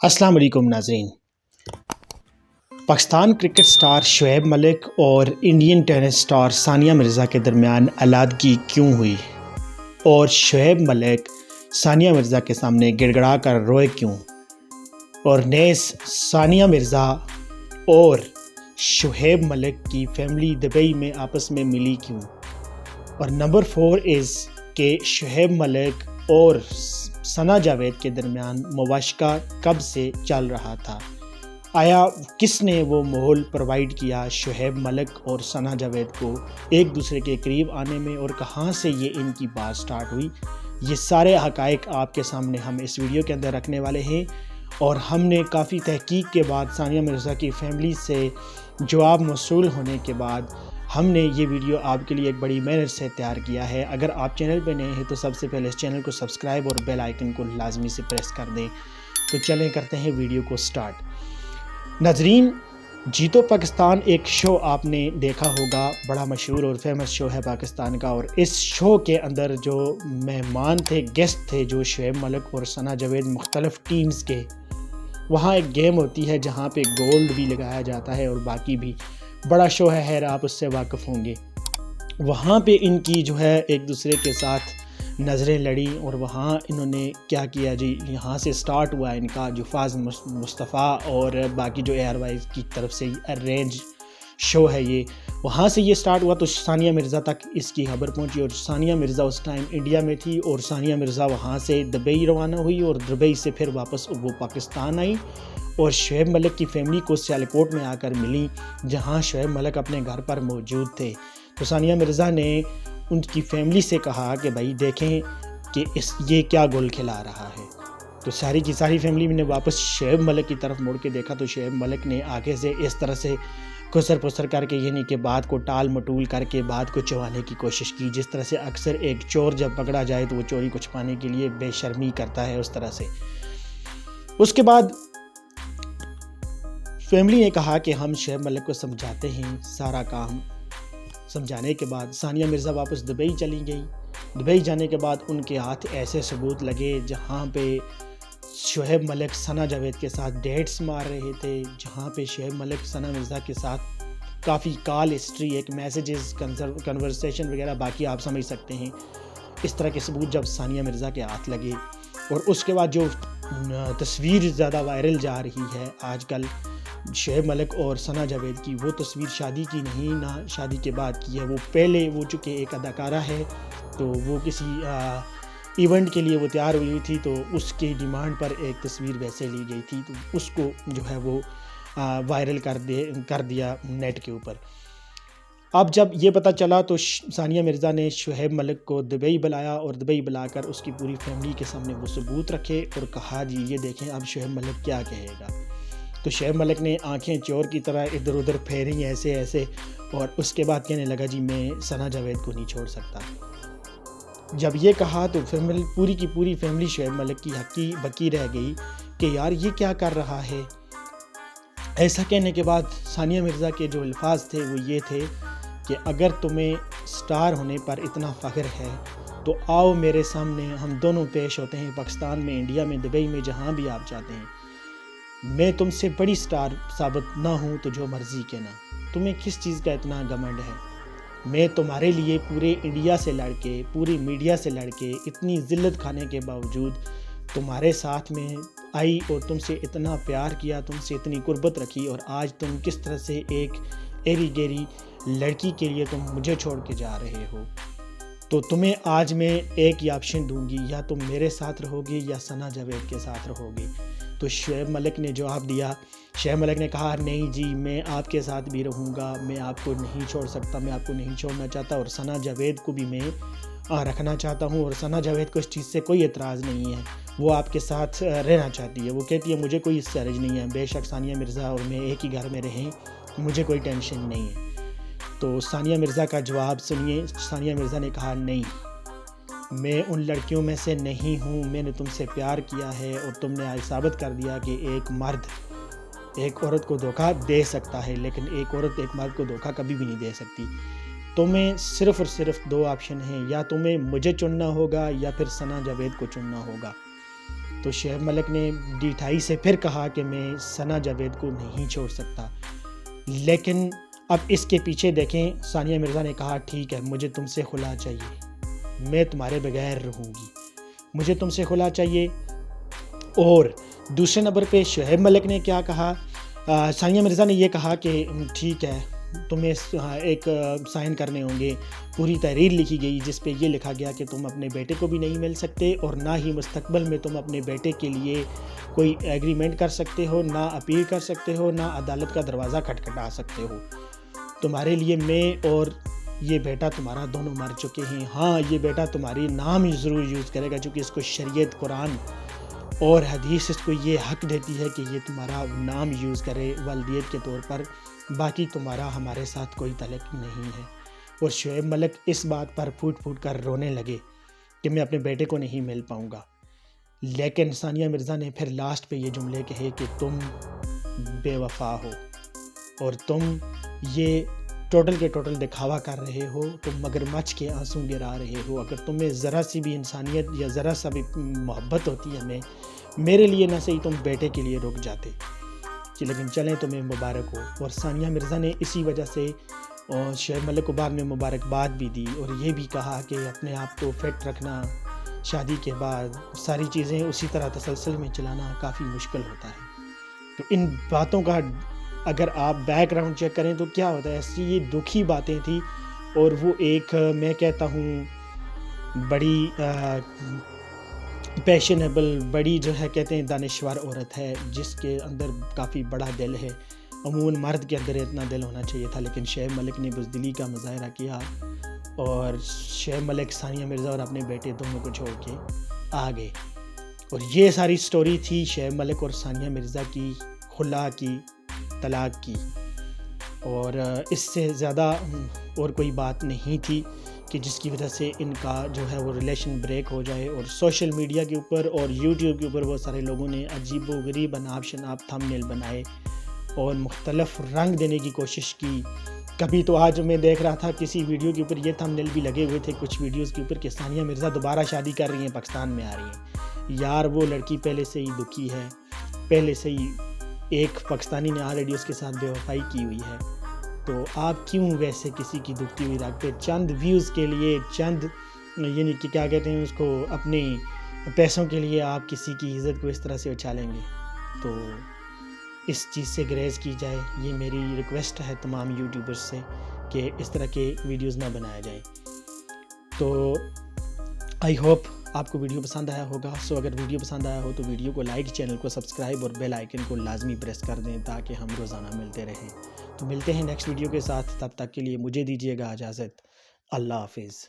السلام علیکم ناظرین۔ پاکستان کرکٹ سٹار شعیب ملک اور Indian tennis star Sania Mirza کے درمیان علیحدگی کیوں ہوئی، اور شعیب ملک ثانیہ مرزا کے سامنے گڑ گڑا کر روئے کیوں، اور نیز ثانیہ مرزا اور شعیب ملک کی فیملی دبئی میں آپس میں ملی کیوں، اور نمبر 4 از کہ شعیب ملک اور ثنا جاوید کے درمیان مواشقہ کب سے چل رہا تھا، آیا کس نے وہ ماحول پرووائڈ کیا شعیب ملک اور ثنا جاوید کو ایک دوسرے کے قریب آنے میں، اور کہاں سے یہ ان کی بات سٹارٹ ہوئی۔ یہ سارے حقائق آپ کے سامنے ہم اس ویڈیو کے اندر رکھنے والے ہیں، اور ہم نے کافی تحقیق کے بعد ثانیہ مرزا کی فیملی سے جواب موصول ہونے کے بعد ہم نے یہ ویڈیو آپ کے لیے ایک بڑی محنت سے تیار کیا ہے۔ اگر آپ چینل پہ نئے ہیں تو سب سے پہلے اس چینل کو سبسکرائب اور بیل آئیکن کو لازمی سے پریس کر دیں۔ تو چلیں کرتے ہیں ویڈیو کو سٹارٹ۔ ناظرین، جیتو پاکستان ایک شو آپ نے دیکھا ہوگا، بڑا مشہور اور فیمس شو ہے پاکستان کا، اور اس شو کے اندر جو مہمان تھے، گیسٹ تھے، جو شعیب ملک اور ثنا جاوید مختلف ٹیمز کے، وہاں ایک گیم ہوتی ہے جہاں پہ گولڈ بھی لگایا جاتا ہے اور باقی بھی بڑا شو ہے، خیر آپ اس سے واقف ہوں گے۔ وہاں پہ ان کی جو ہے ایک دوسرے کے ساتھ نظریں لڑی، اور وہاں انہوں نے کیا کیا جی، یہاں سے سٹارٹ ہوا ان کا جو فاز مصطفیٰ اور باقی جو ARY کی طرف سے ارینج شو ہے، یہ وہاں سے یہ سٹارٹ ہوا تو ثانیہ مرزا تک اس کی خبر پہنچی، اور ثانیہ مرزا اس ٹائم انڈیا میں تھی، اور ثانیہ مرزا وہاں سے دبئی روانہ ہوئی، اور دبئی سے پھر واپس وہ پاکستان آئی، اور شعیب ملک کی فیملی کو سیالکوٹ میں آ کر ملی جہاں شعیب ملک اپنے گھر پر موجود تھے۔ تو ثانیہ مرزا نے ان کی فیملی سے کہا کہ بھائی دیکھیں کہ یہ کیا گول کھلا رہا ہے۔ تو ساری کی ساری فیملی نے واپس شعیب ملک کی طرف مڑ کے دیکھا تو شعیب ملک نے آگے سے اس طرح سے کسر پسر کر کے، یعنی کہ بات کو ٹال مٹول کر کے بات کو چبانے کی کوشش کی، جس طرح سے اکثر ایک چور جب پکڑا جائے تو وہ چوری کو چھپانے کے لیے بے شرمی کرتا ہے، اس طرح سے۔ اس کے بعد فیملی نے کہا کہ ہم شعیب ملک کو سمجھاتے ہیں، سارا کام سمجھانے کے بعد ثانیہ مرزا واپس دبئی چلی گئی۔ دبئی جانے کے بعد ان کے ہاتھ ایسے ثبوت لگے جہاں پہ شعیب ملک ثنا جاوید کے ساتھ ڈیٹس مار رہے تھے، جہاں پہ شعیب ملک ثنا مرزا کے ساتھ کافی کال ہسٹری، ایک میسیجز، کنورسیشن وغیرہ، باقی آپ سمجھ سکتے ہیں۔ اس طرح کے ثبوت جب ثانیہ مرزا کے ہاتھ لگے، اور اس کے بعد جو تصویر زیادہ وائرل جا رہی ہے آج کل شعیب ملک اور ثنا جاوید کی، وہ تصویر شادی کی نہیں، نہ شادی کے بعد کی ہے، وہ پہلے وہ چونکہ ایک اداکارہ ہے تو وہ کسی ایونٹ کے لیے وہ تیار ہوئی تھی، تو اس کی ڈیمانڈ پر ایک تصویر ویسے لی گئی تھی، تو اس کو جو ہے وہ وائرل کر دیا نیٹ کے اوپر۔ اب جب یہ پتہ چلا تو ثانیہ مرزا نے شعیب ملک کو دبئی بلایا، اور دبئی بلا کر اس کی پوری فیملی کے سامنے وہ ثبوت رکھے اور کہا جی یہ دیکھیں اب شعیب ملک کیا کہے گا۔ تو شعیب ملک نے آنکھیں چور کی طرح ادھر ادھر پھیری ایسے ایسے، اور اس کے بعد کہنے لگا جی میں ثنا جاوید کو نہیں چھوڑ سکتا۔ جب یہ کہا تو پوری کی پوری فیملی شعیب ملک کی ہکی بکی رہ گئی کہ یار یہ کیا کر رہا ہے۔ ایسا کہنے کے بعد ثانیہ مرزا کے جو الفاظ تھے وہ یہ تھے کہ اگر تمہیں سٹار ہونے پر اتنا فخر ہے تو آؤ میرے سامنے، ہم دونوں پیش ہوتے ہیں، پاکستان میں، انڈیا میں، دبئی میں، جہاں بھی آپ چاہتے ہیں۔ میں تم سے بڑی سٹار ثابت نہ ہوں تو جو مرضی کہنا، تمہیں کس چیز کا اتنا گھمنڈ ہے؟ میں تمہارے لیے پورے انڈیا سے لڑ کے، پوری میڈیا سے لڑ کے، اتنی ذلت کھانے کے باوجود تمہارے ساتھ میں آئی اور تم سے اتنا پیار کیا، تم سے اتنی قربت رکھی، اور آج تم کس طرح سے ایک ایری گیری لڑکی کے لیے تم مجھے چھوڑ کے جا رہے ہو۔ تو تمہیں آج میں ایک ہی آپشن دوں گی، یا تم میرے ساتھ رہو گے یا ثنا جاوید کے ساتھ رہو گے۔ تو شعیب ملک نے جواب دیا، شعیب ملک نے کہا نہیں جی میں آپ کے ساتھ بھی رہوں گا، میں آپ کو نہیں چھوڑ سکتا، میں آپ کو نہیں چھوڑنا چاہتا، اور ثنا جاوید کو بھی میں رکھنا چاہتا ہوں، اور ثنا جاوید کو اس چیز سے کوئی اعتراض نہیں ہے، وہ آپ کے ساتھ رہنا چاہتی ہے، وہ کہتی ہے مجھے کوئی اس سے حرج نہیں ہے، بے شک ثانیہ مرزا اور میں ایک ہی گھر میں رہیں، مجھے کوئی ٹینشن نہیں ہے۔ تو ثانیہ مرزا کا جواب سنیے، ثانیہ مرزا نے کہا نہیں، میں ان لڑکیوں میں سے نہیں ہوں، میں نے تم سے پیار کیا ہے، اور تم نے آج ثابت کر دیا کہ ایک مرد ایک عورت کو دھوکہ دے سکتا ہے، لیکن ایک عورت ایک مرد کو دھوکہ کبھی بھی نہیں دے سکتی۔ تمہیں صرف اور صرف 2 آپشن ہیں، یا تمہیں مجھے چننا ہوگا یا پھر ثنا جاوید کو چننا ہوگا۔ تو شعیب ملک نے ڈیٹھائی سے پھر کہا کہ میں ثنا جاوید کو نہیں چھوڑ سکتا. لیکن اب اس کے پیچھے دیکھیں، ثانیہ مرزا نے کہا ٹھیک ہے مجھے تم سے خلا چاہیے، میں تمہارے بغیر رہوں گی، مجھے تم سے خلا چاہیے. اور دوسرے نمبر پہ شعیب ملک نے کیا کہا، ثانیہ مرزا نے یہ کہا کہ ٹھیک ہے تمہیں ایک سائن کرنے ہوں گے. پوری تحریر لکھی گئی جس پہ یہ لکھا گیا کہ تم اپنے بیٹے کو بھی نہیں مل سکتے اور نہ ہی مستقبل میں تم اپنے بیٹے کے لیے کوئی ایگریمنٹ کر سکتے ہو، نہ اپیل کر سکتے ہو، نہ عدالت کا دروازہ کھٹکھٹا سکتے ہو. تمہارے لیے میں اور یہ بیٹا تمہارا دونوں مر چکے ہیں. ہاں یہ بیٹا تمہاری نام ضرور یوز کرے گا چونکہ اس کو شریعت، قرآن اور حدیث اس کو یہ حق دیتی ہے کہ یہ تمہارا نام یوز کرے والدیت کے طور پر، باقی تمہارا ہمارے ساتھ کوئی تعلق نہیں ہے. اور شعیب ملک اس بات پر پھوٹ پھوٹ کر رونے لگے کہ میں اپنے بیٹے کو نہیں مل پاؤں گا. لیکن ثانیہ مرزا نے پھر لاسٹ پہ یہ جملے کہے کہ تم بے وفا ہو اور تم یہ ٹوٹل کے ٹوٹل دکھاوا کر رہے ہو، تم مگرمچھ کے آنسو گرا رہے ہو. اگر تمہیں ذرا سی بھی انسانیت یا ذرا سا بھی محبت ہوتی ہے میرے لیے نہ صحیح تم بیٹے کے لیے رک جاتے. لیکن چلیں تمہیں مبارک ہو. اور ثانیہ مرزا نے اسی وجہ سے شعیب ملک کو بعد میں مبارکباد بھی دی اور یہ بھی کہا کہ اپنے آپ کو فٹ رکھنا شادی کے بعد ساری چیزیں اسی طرح تسلسل میں چلانا کافی مشکل ہوتا ہے. تو ان باتوں کا اگر آپ بیک گراؤنڈ چیک کریں تو کیا ہوتا ہے، ایسی یہ دکھی باتیں تھیں. اور وہ ایک میں کہتا ہوں بڑی پیشنیبل، بڑی جو ہے کہتے ہیں دانشور عورت ہے جس کے اندر کافی بڑا دل ہے. عموماً مرد کے اندر اتنا دل ہونا چاہیے تھا، لیکن شعیب ملک نے بزدلی کا مظاہرہ کیا اور شعیب ملک ثانیہ مرزا اور اپنے بیٹے دونوں کو چھوڑ کے آ گئے. اور یہ ساری سٹوری تھی شعیب ملک اور ثانیہ مرزا کی خلا کی، طلاق کی. اور اس سے زیادہ اور کوئی بات نہیں تھی کہ جس کی وجہ سے ان کا جو ہے وہ ریلیشن بریک ہو جائے. اور سوشل میڈیا کے اوپر اور یوٹیوب کے اوپر بہت سارے لوگوں نے عجیب و غریب اناپ شناپ تھم نیل بنائے اور مختلف رنگ دینے کی کوشش کی. کبھی تو آج میں دیکھ رہا تھا کسی ویڈیو کے اوپر یہ تھم نیل بھی لگے ہوئے تھے کچھ ویڈیوز کے اوپر کہ ثانیہ مرزا دوبارہ شادی کر رہی ہیں، پاکستان میں آ رہی ہیں. یار وہ لڑکی پہلے سے ہی دکھی ہے، پہلے سے ہی ایک پاکستانی نے آلریڈی اس کے ساتھ بے وفائی کی ہوئی ہے. تو آپ کیوں ویسے کسی کی دکھتی ہوئی رکھ پہ چند ویوز کے لیے، چند یعنی کہ کیا کہتے ہیں اس کو، اپنے پیسوں کے لیے آپ کسی کی عزت کو اس طرح سے اچھالیں گے؟ تو اس چیز سے گریز کی جائے، یہ میری ریکویسٹ ہے تمام یوٹیوبرز سے کہ اس طرح کے ویڈیوز نہ بنایا جائے. تو آئی ہوپ آپ کو ویڈیو پسند آیا ہوگا. سو اگر ویڈیو پسند آیا ہو تو ویڈیو کو لائک، چینل کو سبسکرائب اور بیل آئیکن کو لازمی پریس کر دیں تاکہ ہم روزانہ ملتے رہیں. تو ملتے ہیں نیکسٹ ویڈیو کے ساتھ، تب تک کے لیے مجھے دیجیے گا اجازت. اللہ حافظ.